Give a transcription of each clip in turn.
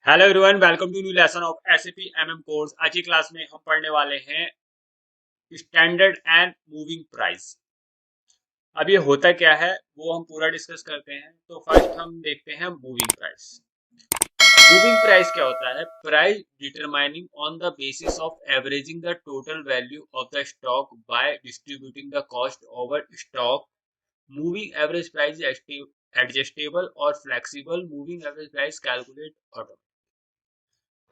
Hello everyone, welcome to new lesson of SAP MM course. आज की class में हम पढ़ने वाले हैं स्टैंडर्ड एंड मूविंग प्राइस। अब ये होता क्या है वो हम पूरा डिस्कस करते हैं। तो फर्स्ट हम देखते हैं मूविंग प्राइस। मूविंग प्राइस क्या होता है? Price determining on the basis of averaging the total value of the stock by distributing the cost over stock. Moving average price adjustable और flexible. Moving average price calculate automatic.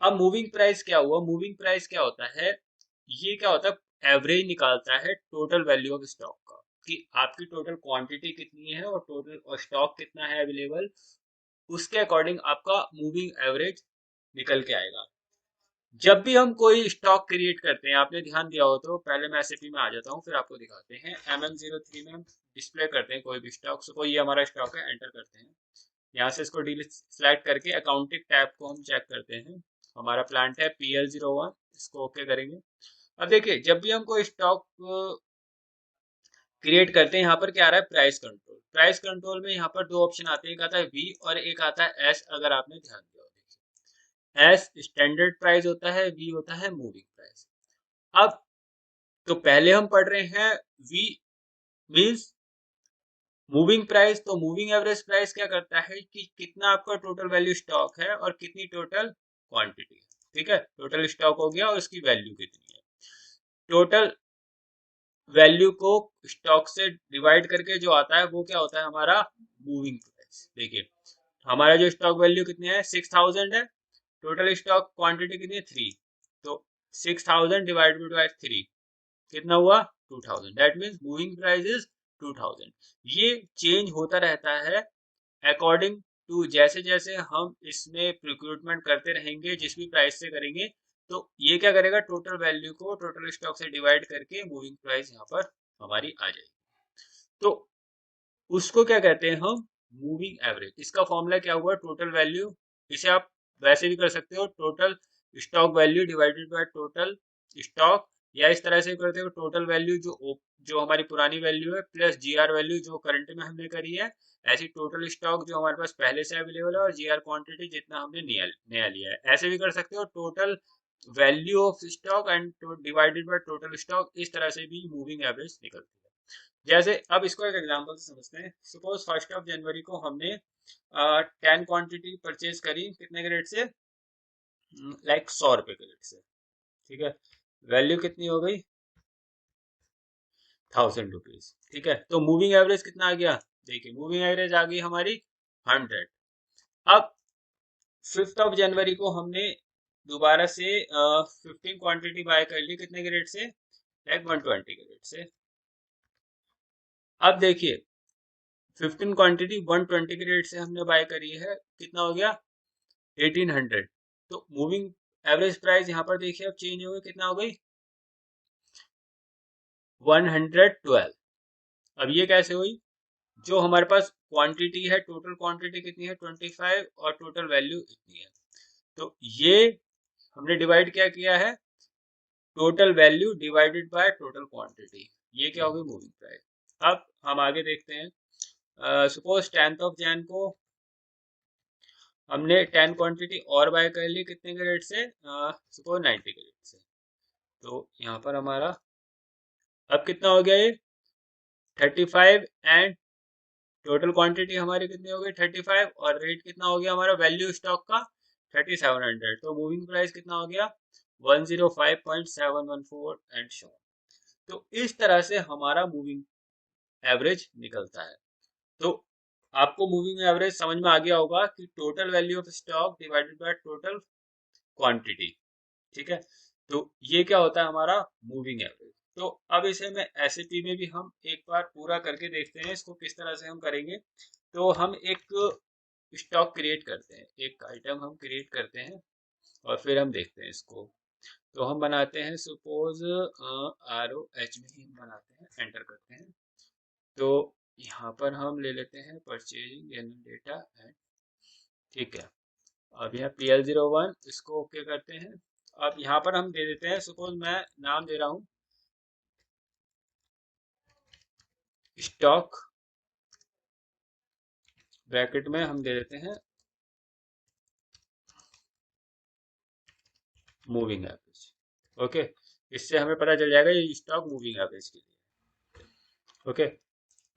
अब moving price क्या हुआ? Moving price क्या होता है? ये क्या होता है? एवरेज निकालता है टोटल वैल्यू ऑफ स्टॉक का, कि आपकी टोटल क्वांटिटी कितनी है और टोटल स्टॉक कितना है अवेलेबल। उसके अकॉर्डिंग आपका मूविंग एवरेज निकल के आएगा। जब भी हम कोई स्टॉक क्रिएट करते हैं, आपने ध्यान दिया हो तो, पहले मैं एसएपी में आ जाता हूँ फिर आपको दिखाते हैं। MM03 में हम डिस्प्ले करते हैं कोई भी स्टॉक। सो कोई ये हमारा स्टॉक है, एंटर करते हैं। यहाँ से इसको डिलीट सेलेक्ट करके अकाउंटिंग टैब को हम चेक करते हैं। हमारा प्लांट है PL01, इसको ओके करेंगे। अब देखिए, जब भी हम कोई स्टॉक क्रिएट करते हैं, यहाँ पर क्या आ रहा है? Price control. प्राइस कंट्रोल में यहाँ पर दो ऑप्शन आते हैं, एक आता है V और एक आता है S। अगर आपने ध्यान दिया हो, देखिए S स्टैंडर्ड प्राइस होता है, V होता है मूविंग प्राइस। अब तो पहले हम पढ़ रहे हैं V मीन्स मूविंग प्राइस। तो मूविंग एवरेज प्राइस क्या करता है कि कितना आपका टोटल वैल्यू स्टॉक है और कितनी टोटल क्वांटिटी है। ठीक है, टोटल स्टॉक हो गया और उसकी वैल्यू कितनी है। टोटल वैल्यू को स्टॉक से डिवाइड करके जो आता है वो क्या होता है? हमारा मूविंग प्राइस। देखिए, हमारा जो स्टॉक वैल्यू कितनी है? 6000 है। टोटल स्टॉक क्वांटिटी कितनी है? 3। तो 6000 डिवाइडेड बाय 3 कितना हुआ? 2000। That means moving price is 2000। ये चेंज होता रहता है अकॉर्डिंग टू जैसे जैसे हम इसमें रिक्रूटमेंट करते रहेंगे, जिस भी प्राइस से करेंगे। तो ये क्या करेगा? टोटल वैल्यू को टोटल स्टॉक से डिवाइड करके मूविंग प्राइस यहाँ पर हमारी आ जाएगी। तो उसको क्या कहते हैं हम? Moving average. इसका फॉर्मूला क्या हुआ? Total value. इसे आप वैसे भी कर सकते हो, total stock value divided by total stock, या इस तरह से करते हो टोटल वैल्यू जो हमारी पुरानी वैल्यू है प्लस GR वैल्यू जो करंट में हमने करी है। ऐसी टोटल स्टॉक जो हमारे पास पहले से अवेलेबल है और GR क्वांटिटी जितना हमने नया नया लिया है। ऐसे भी कर सकते हो, total value of stock and divided by total stock. इस तरह से भी मूविंग एवरेज निकलती है। जैसे अब इसको एक एग्जांपल से समझते हैं। सपोज 1 जनवरी को हमने 10 क्वांटिटी परचेज करी, कितने के रेट से? लाइक 100 रुपए के रेट से। ठीक है, वैल्यू कितनी हो गई? 1000 रुपीज। ठीक है, तो मूविंग एवरेज कितना आ गया? देखिए, मूविंग एवरेज आ गई हमारी 100। अब 5 जनवरी को हमने दोबारा से 15 क्वांटिटी बाय कर ली, कितने के रेट से? लाइक 120 के रेट से। अब देखिए, 15 क्वांटिटी 120 के रेट से हमने बाय करी है, कितना हो गया? 1800। तो मूविंग एवरेज प्राइस यहाँ पर देखिए अब चेंज हो गई, कितना हो गई? 112। अब ये कैसे हुई? जो हमारे पास क्वांटिटी है, टोटल क्वांटिटी कितनी है? 25 और टोटल वैल्यू इतनी है। तो ये हमने डिवाइड क्या किया है? Total value divided by total quantity. ये क्या होगी? Moving price. अब हम आगे देखते हैं। सपोज 10 को हमने 10 क्वांटिटी और बाय कर ली, कितने के रेट से? सपोज 90 के रेट से। तो यहाँ पर हमारा अब कितना हो गया? ये 35 एंड टोटल क्वांटिटी हमारी कितनी हो गई? 35 और रेट कितना हो गया हमारा वैल्यू स्टॉक का? 3700। तो मूविंग प्राइस कितना हो गया? 105.714 एंड शो। तो इस तरह से हमारा मूविंग एवरेज निकलता है। तो आपको मूविंग एवरेज समझ में आ गया होगा कि total value of stock divided by total quantity. ठीक है, तो ये क्या होता है? हमारा मूविंग एवरेज। तो अब इसे मैं एसएपी में भी हम एक बार पूरा करके देखते हैं, इसको किस तरह से हम करेंगे। तो हम एक स्टॉक क्रिएट करते हैं, एक आइटम हम क्रिएट करते हैं और फिर हम देखते हैं इसको। तो हम बनाते हैं, सपोज ROH में ही हम बनाते हैं, एंटर करते हैं। तो यहाँ पर हम ले लेते हैं परचेजिंग जनरल डेटा एंड। ठीक है, अब यहाँ PL01, इसको ओके करते हैं। अब यहाँ पर हम दे देते हैं, सपोज मैं नाम दे रहा हूँ स्टॉक, ब्रैकेट में हम दे देते हैं मूविंग एवरेज। ओके, इससे हमें पता चल जाएगा ये स्टॉक मूविंग एवरेज के लिए। ओके,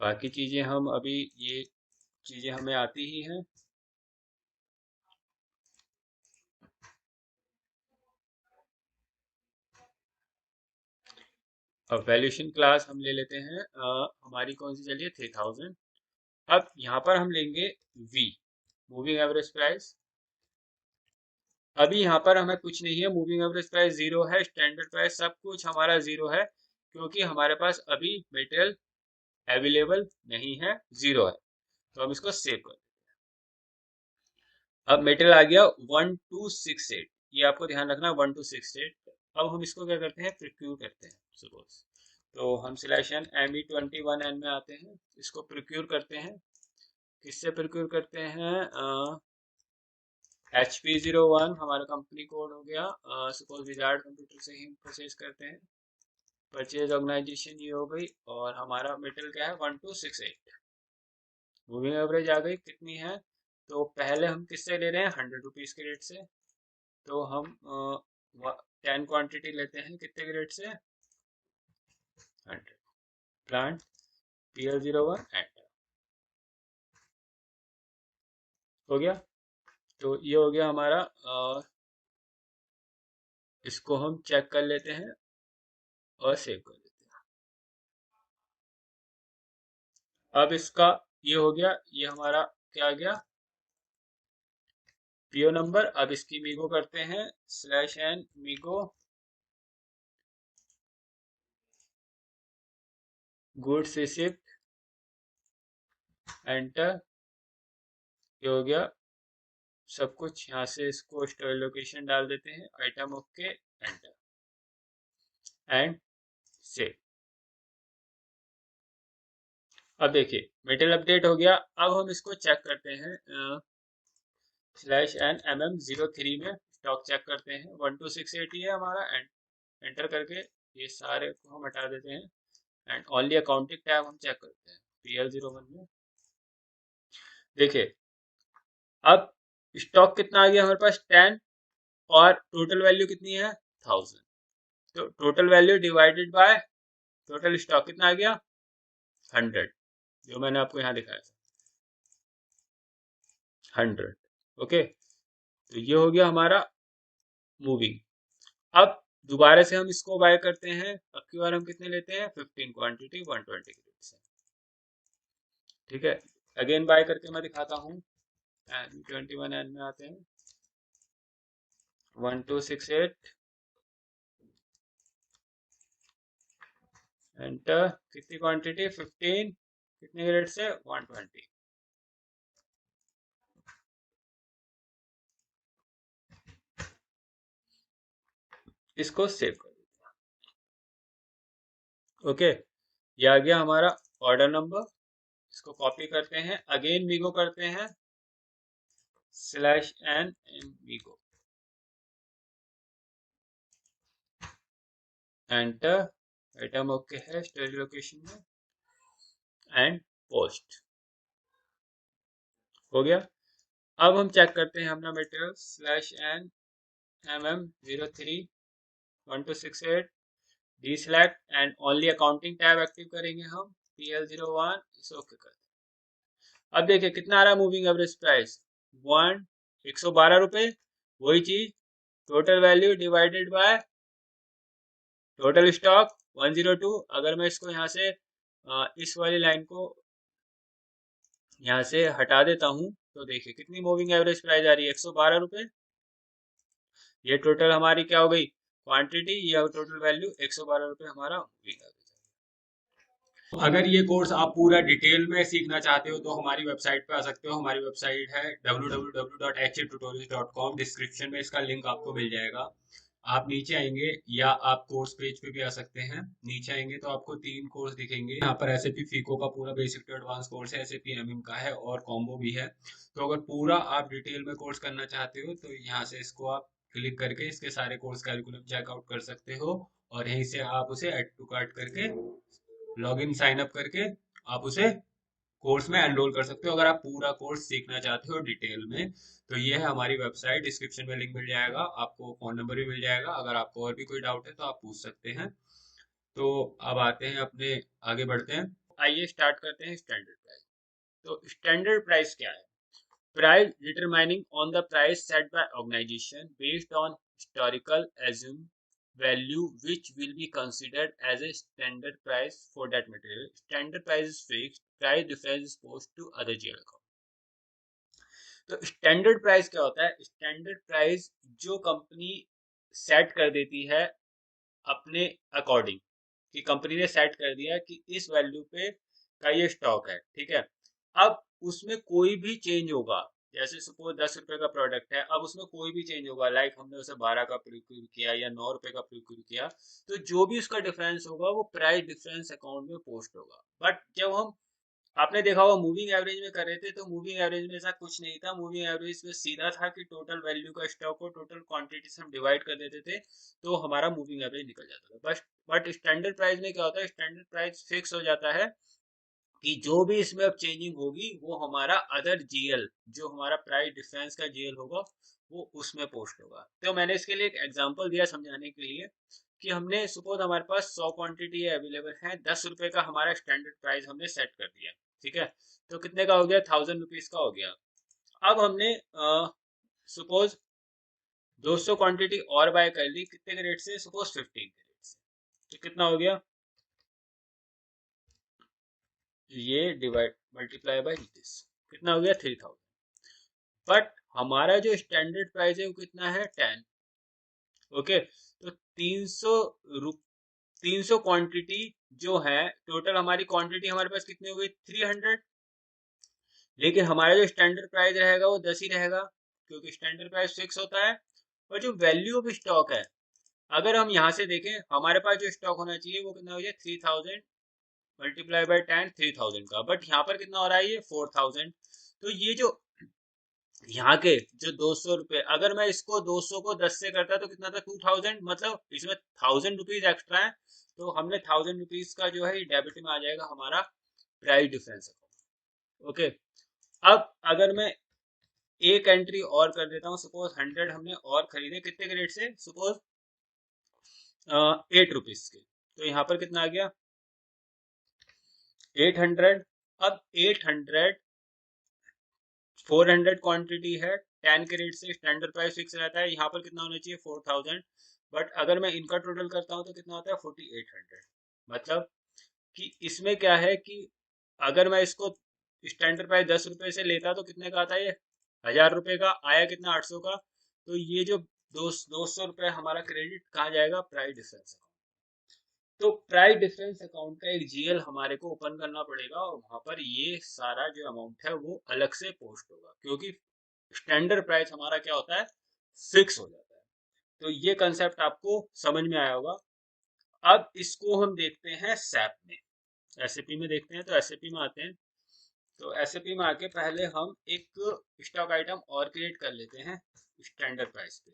बाकी चीजें हम अभी ये चीजें हमें आती ही हैं। अब वैल्यूएशन क्लास हम ले लेते हैं, हमारी कौन सी चलिए 3000। अब यहाँ पर हम लेंगे वी, मूविंग एवरेज प्राइस। अभी यहाँ पर हमें कुछ नहीं है, मूविंग एवरेज प्राइस जीरो है, स्टैंडर्ड प्राइस सब कुछ हमारा जीरो है, क्योंकि हमारे पास अभी मटेरियल अवेलेबल नहीं है, जीरो है। तो हम इसको सेव कर, अब मटेरियल आ गया 1268, ये आपको ध्यान रखना 1268। अब हम इसको क्या करते हैं, प्रोक्यूर करते हैं सपोज। तो हम सिलेक्शन ME21N में आते हैं, इसको प्रोक्यूर करते हैं। किससे प्रोक्यूर करते हैं, HP01 हमारा कंपनी कोड हो गया, सपोज विजार्ड कंप्यूटर से ही परचेज करते हैं। परचेज ऑर्गेनाइजेशन ये हो गई, और हमारा मटेरियल क्या है 1268। मूविंग एवरेज आ गई, कितनी है, तो पहले हम किससे ले रहे हैं, 100 रुपीज के रेट से। तो हम 10 क्वांटिटी लेते हैं, कितने के रेट से, 100। प्लांट PL01 एंटर हो गया। तो ये हो गया हमारा, इसको हम चेक कर लेते हैं और सेव कर लेते हैं। अब इसका ये हो गया, ये हमारा क्या आ गया, PO नंबर। अब इसकी मीगो करते हैं, /n MeeGo goods receipt enter. ये हो गया सब कुछ, यहाँ से इसको स्टोर लोकेशन डाल देते हैं, item okay enter and save. अब देखिए मेटेरियल अपडेट हो गया। अब हम इसको चेक करते हैं, /n MM03 में स्टॉक चेक करते हैं, 1268 ही है हमारा, एंटर करके ये सारे को हम हटा देते हैं, एंड ओनली अकाउंटिंग टैब हम चेक करते हैं PL01 में। देखिए अब स्टॉक कितना आ गया हमारे पास 10, और टोटल वैल्यू कितनी है 1000। तो total value divided by total stock कितना आ गया 100, जो मैंने आपको यहाँ दिखाया था 100। ओके, तो ये हो गया हमारा मूविंग। अब दोबारा से हम इसको बाय करते हैं, अब की बार हम कितने लेते हैं 15 क्वांटिटी 120 के रेट से। ठीक है, अगेन बाय करके मैं दिखाता हूँ, 21N में आते हैं, 1268 एंटर। कितनी क्वांटिटी 15, कितने के रेट से 120। इसको सेव कर देते हैं। ओके, ये आ गया हमारा ऑर्डर नंबर। इसको कॉपी करते हैं, अगेन मीगो करते हैं, /n MeeGo enter. Item okay है स्टोरेज लोकेशन में, एंड पोस्ट हो गया। अब हम चेक करते हैं अपना material, /n MM03 1268 deselect and only accounting tab active करेंगे हम, PL01 इसे ओके कर। अब देखिए कितना आ रहा है मूविंग एवरेज प्राइस 112 रुपए, वही चीज total value divided by total stock 102। अगर मैं इसको यहाँ से इस वाली लाइन को यहाँ से हटा देता हूँ, तो देखिए कितनी मूविंग एवरेज प्राइस आ रही है 112 रुपए। ये टोटल हमारी क्या हो गई क्वांटिटी, ये टोटल वैल्यू 112 रुपए हमारा मूविंग एवरेज। अगर ये कोर्स आप पूरा डिटेल में सीखना चाहते हो तो हमारी वेबसाइट पे आ सकते हो। हमारी वेबसाइट है www.htutorials.com। डिस्क्रिप्शन में इसका लिंक आपको मिल जाएगा। आप नीचे आएंगे या आप कोर्स पेज पे भी आ सकते हैं। नीचे आएंगे तो आपको 3 कोर्स दिखेंगे। यहाँ पर SAP FICO का पूरा बेसिक टू एडवांस कोर्स है, SAP MM का है, और कॉम्बो भी है। तो अगर पूरा आप डिटेल में कोर्स करना चाहते हो तो यहाँ से इसको आप क्लिक करके इसके सारे कोर्स कैलकुलम चेकआउट कर सकते हो, और यहीं से आप उसे ऐड टू कार्ट करके लॉगिन साइन अप करके आप उसे कोर्स में एनरोल कर सकते हो अगर आप पूरा कोर्स सीखना चाहते हो डिटेल में। तो ये है हमारी वेबसाइट, डिस्क्रिप्शन में लिंक मिल जाएगा, आपको फोन नंबर भी मिल जाएगा, अगर आपको और भी कोई डाउट है तो आप पूछ सकते हैं। तो अब आते हैं अपने, आगे बढ़ते हैं। आइए स्टार्ट करते हैं स्टैंडर्ड प्राइस। तो स्टैंडर्ड प्राइस क्या है? Price determining on the price set by organisation based on historical assumed value which will be considered as a standard price for that material. Standard price is fixed, price difference is posed to other GL account. तो standard price क्या होता है? Standard price जो company set कर देती है अपने according, कि कंपनी ने सेट कर दिया कि इस वैल्यू पे का ये स्टॉक है, ठीक है। अब उसमें कोई भी चेंज होगा, जैसे सपोज 10 रुपए का प्रोडक्ट है, अब उसमें कोई भी चेंज होगा, लाइक हमने उसे 12 का प्रोक्यूर किया या 9 रुपए का प्रोक्यूर किया, तो जो भी उसका डिफरेंस होगा वो प्राइस डिफरेंस अकाउंट में पोस्ट होगा। बट जब हम, आपने देखा होगा मूविंग एवरेज में कर रहे थे, तो मूविंग एवरेज में ऐसा कुछ नहीं था। मूविंग एवरेज में सीधा था कि टोटल वैल्यू का स्टॉक को टोटल क्वांटिटी से हम डिवाइड कर देते थे, तो हमारा मूविंग एवरेज निकल जाता था। बट स्टैंडर्ड प्राइस में क्या होता है? स्टैंडर्ड प्राइस फिक्स हो जाता है कि जो भी इसमें अब चेंजिंग होगी वो हमारा अदर जीएल, जो हमारा प्राइस डिफरेंस का जीएल होगा, वो उसमें पोस्ट होगा। तो मैंने इसके लिए एक एग्जांपल दिया समझाने के लिए, कि हमने सपोज हमारे पास 100 क्वांटिटी अवेलेबल है, 10 रुपए का हमारा स्टैंडर्ड प्राइस हमने सेट कर दिया, ठीक है। तो कितने का हो गया? 1000 रुपीज का हो गया। अब हमने सपोज 200 क्वांटिटी और बाय कर ली, कितने के रेट से? सपोज 15 के रेट से। तो कितना हो गया? ये डिवाइड मल्टीप्लाई बाय दिस, कितना हो गया? 3000। बट हमारा जो स्टैंडर्ड प्राइस है वो कितना है? 10। ओके, तो 300 क्वांटिटी जो है, टोटल हमारी क्वांटिटी हमारे पास कितनी हो गई? 300। लेकिन हमारा जो स्टैंडर्ड प्राइस रहेगा वो 10 ही रहेगा, क्योंकि स्टैंडर्ड प्राइस फिक्स होता है। और जो वैल्यू ऑफ स्टॉक है, अगर हम यहाँ से देखें, हमारे पास जो स्टॉक होना चाहिए वो कितना हो जाए? 3000 मल्टीप्लाई बाय 10, 3000 का। बट यहाँ पर कितना हो रहा है? ये 4000। तो ये जो यहाँ के जो 200 रुपए, अगर मैं इसको 200 को 10 से करता तो कितना था? 2000, मतलब इसमें 1000 रुपीज एक्स्ट्रा है। तो हमने 1000 रुपीज का जो है डेबिट में आ जाएगा हमारा प्राइस डिफरेंस। ओके, अब अगर मैं एक एंट्री और कर देता हूँ, सपोज 100 हमने और खरीदे, कितने के रेट से? सपोज 8 रुपीज के। तो यहाँ पर कितना आ गया? 800। अब 800, 400 क्वांटिटी है, 10 के रेट से स्टैंडर्ड प्राइस फिक्स रहता है, यहाँ पर कितना होना चाहिए? 4000। बट अगर मैं इनका टोटल करता हूँ तो कितना होता है? 4800। मतलब कि इसमें क्या है कि अगर मैं इसको स्टैंडर्ड प्राइस 10 रुपए से लेता तो कितने का आता है? ये 1000 रुपए का आया, कितना? 800 का। तो ये जो 200 रुपए हमारा क्रेडिट कहाँ जाएगा? Price difference. तो प्राइस डिफरेंस अकाउंट का एक जीएल हमारे को ओपन करना पड़ेगा, और वहां पर ये सारा जो अमाउंट है वो अलग से पोस्ट होगा, क्योंकि स्टैंडर्ड प्राइस हमारा क्या होता है? फिक्स हो जाता है। तो ये कंसेप्ट आपको समझ में आया होगा। अब इसको हम देखते हैं सैप में, एसएपी में देखते हैं। तो एसएपी में आते हैं। तो एसएपी में आके पहले हम एक स्टॉक आइटम और क्रिएट कर लेते हैं स्टैंडर्ड प्राइस पे।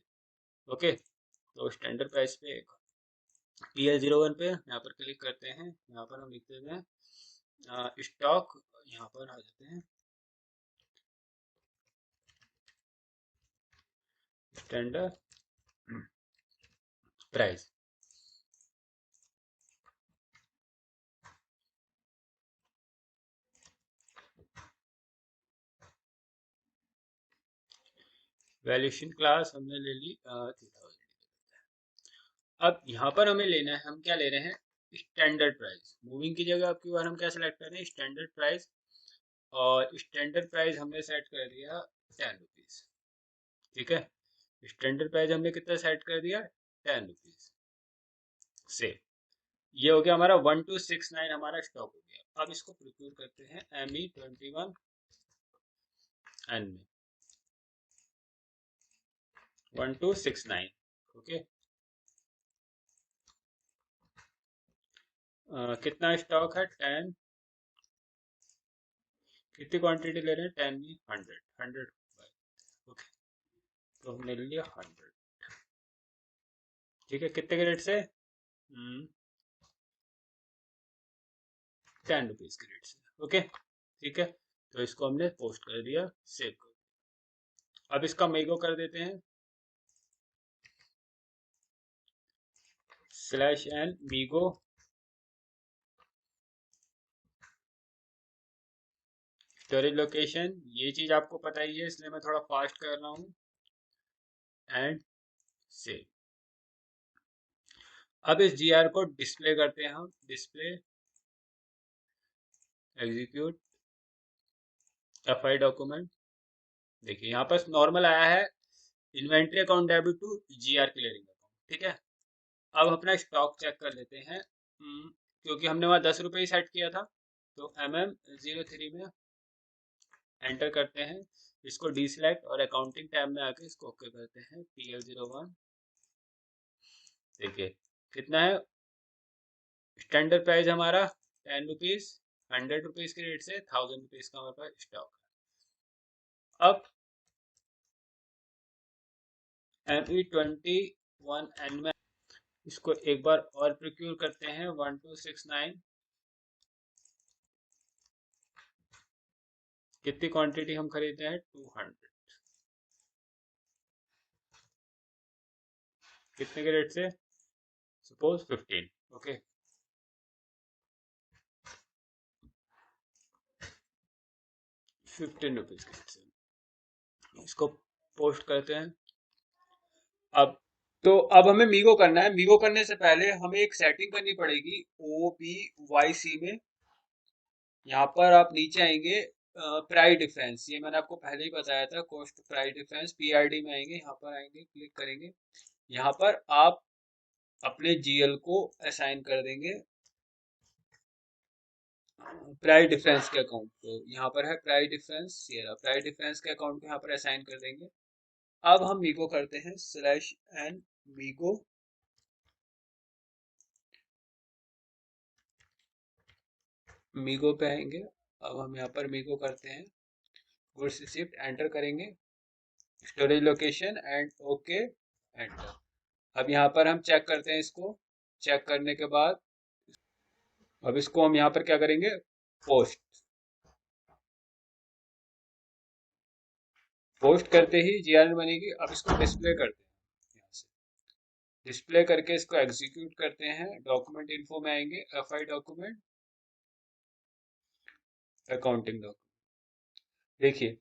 ओके, तो स्टैंडर्ड प्राइस पे PL01 पे यहाँ पर क्लिक करते हैं। यहाँ पर हम लिख देते हैं स्टॉक, यहाँ पर आ जाते हैं स्टैंडर्ड प्राइस। वैल्यूएशन क्लास हमने ले ली 3000। अब यहाँ पर हमें लेना है, हम क्या ले रहे हैं? Standard price. मूविंग की जगह आपकी बार हम क्या सेलेक्ट कर रहे हैं? Standard price. और स्टैंडर्ड प्राइस हमने सेट कर दिया 10 रुपीज, ठीक है। स्टैंडर्ड प्राइस हमने कितना सेट कर दिया? 10 रुपीज से। ये हो गया हमारा 1269, हमारा स्टॉक हो गया। अब इसको प्रिक्यूर करते हैं ME21N में 1269। ओके, कितना स्टॉक है? 10। कितनी क्वांटिटी ले रहे हैं? 10 में 100। ओके, तो हमने ले लिया 100, ठीक है। कितने के रेट से? 10 रुपीज के रेट से। ओके, ठीक है, तो इसको हमने पोस्ट कर दिया, सेव कर दिया। अब इसका मीगो कर देते हैं, /n मीगो स्टोरेज लोकेशन। ये चीज आपको पता ही है इसलिए मैं थोड़ा फास्ट कर रहा हूँ, एंड सेव। अब इस जीआर को डिस्प्ले करते हैं हम, डिस्प्ले एग्जीक्यूट एफआई डॉक्यूमेंट। देखिए यहाँ पर नॉर्मल आया है, inventory account debit to GR clearing account. ठीक है, अब अपना स्टॉक चेक कर लेते हैं, क्योंकि हमने वहाँ 10 रुपये ही सेट किया था, तो MM03 में एंटर करते हैं, इसको डीसिलेक्ट और अकाउंटिंग टैब में आके इसको ओके करते हैं, PL01। देखिए कितना है, स्टैंडर्ड प्राइस हमारा 10 रुपीज, 100 रुपीज के रेट से 1000 रुपीज का हमारे पास स्टॉक है। अब ME21N में इसको एक बार और प्रोक्यूर करते हैं, 1269। कितनी क्वांटिटी हम खरीदते हैं, 200। कितने के रेट से, सपोज 15। ओके, 15 रुपीज के रेट से इसको पोस्ट करते हैं। अब हमें मीगो करना है। मीगो करने से पहले हमें एक सेटिंग करनी पड़ेगी OBYC में। यहाँ पर आप नीचे आएंगे, प्राइस डिफरेंस, ये मैंने आपको पहले ही बताया था, कॉस्ट प्राइस डिफरेंस, PRD में आएंगे, यहाँ पर आएंगे, क्लिक करेंगे। यहाँ पर आप अपने GL को असाइन कर देंगे प्राइस डिफरेंस के अकाउंट को। यहाँ पर है प्राइस डिफरेंस, ये रहा प्राइस डिफरेंस के अकाउंट को यहाँ पर असाइन कर देंगे। अब हम मीगो करते हैं, /n मीगो मीगो पे आएंगे। अब हम यहाँ पर मीगो करते हैं, गुड्स रिसिप्ट एंटर करेंगे, storage location and okay enter. अब यहाँ पर हम चेक करते हैं, इसको चेक करने के बाद अब इसको हम यहाँ पर क्या करेंगे, पोस्ट। पोस्ट करते ही GR बनेगी। अब इसको डिस्प्ले करते हैं, यहाँ से डिस्प्ले करके इसको एग्जीक्यूट करते हैं, डॉक्यूमेंट इन्फो में आएंगे, FI डॉक्यूमेंट अकाउंटिंग डॉक्यूमेंट। देखिए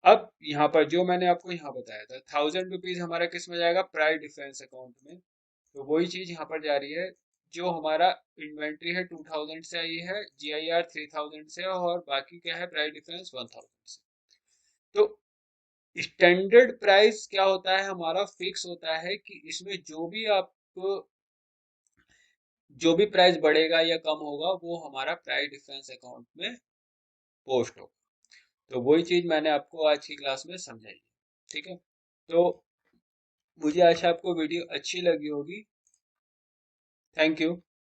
अब यहाँ पर जो मैंने आपको यहाँ बताया था, 1000 रुपीज हमारा किस में जाएगा, प्राइस डिफरेंस अकाउंट में। तो वही चीज यहाँ पर जा रही है, जो हमारा इन्वेंट्री है 2000 से आई है, GIR 3000 से, और बाकी क्या है, प्राइस डिफरेंस 1000 से। तो स्टैंडर्ड प्राइस क्या होता है, हमारा फिक्स होता है कि इसमें जो भी प्राइस बढ़ेगा या कम होगा वो हमारा प्राइस डिफरेंस अकाउंट में पोस्ट होगा। तो वही चीज मैंने आपको आज की क्लास में समझाई। ठीक है, तो मुझे आशा आपको वीडियो अच्छी लगी होगी। Thank you.